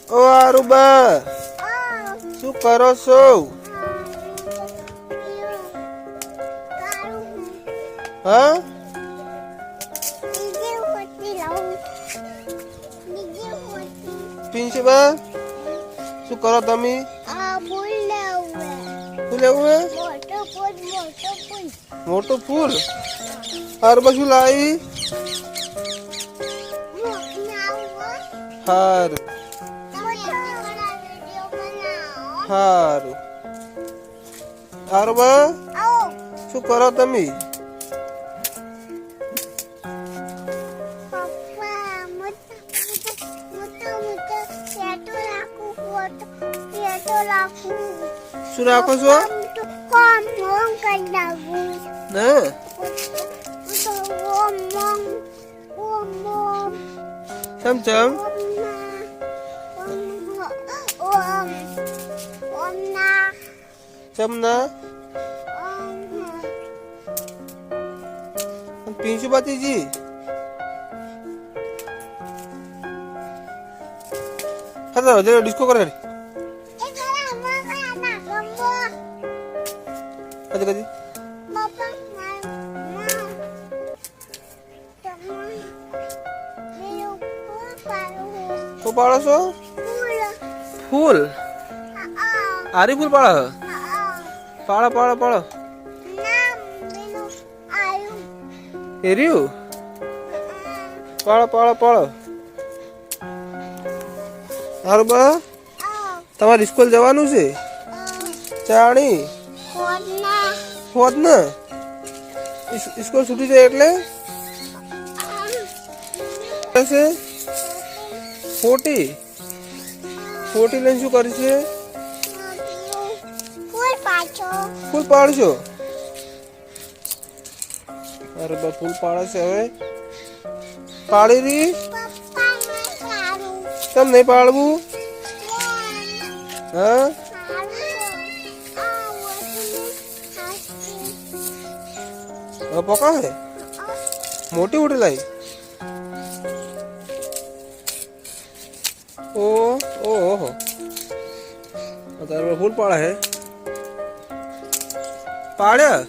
ઓ આરુબા, શું કરો છો? હા, પિંચબા, શું કરો તમે? શું લેવું હે? મોટું ફૂલ. આરુબા શું લાવી? હારું હારું. આરુબા, શું કરો તમે? શું રાખો છો? ના ચમ ચમ ચમના પીંછુ બાતીજી હા તો ડિસ્કો કરે કદી કદી શું પાડો છો? ફૂલ. આરી ફૂલ પાડો? પાડો પાડો પાડો. એર્યું પાડો પાડો પાડો. સારું બા, તમારે સ્કૂલ જવાનું છે? ચાણી હોત ને સ્કૂલ છૂટી જાય એટલે ખોટી ખોટી લઈને શું કરશે? ફૂલ પાડશો? અરે બા ફૂલ પાડે છે હવે. પાડી રી કેમ નહીં પાડવું? હા પકા હે મોટી ઉડી લાઈ. ઓહો તારે ફૂલ પાડે હે? પાડ્યા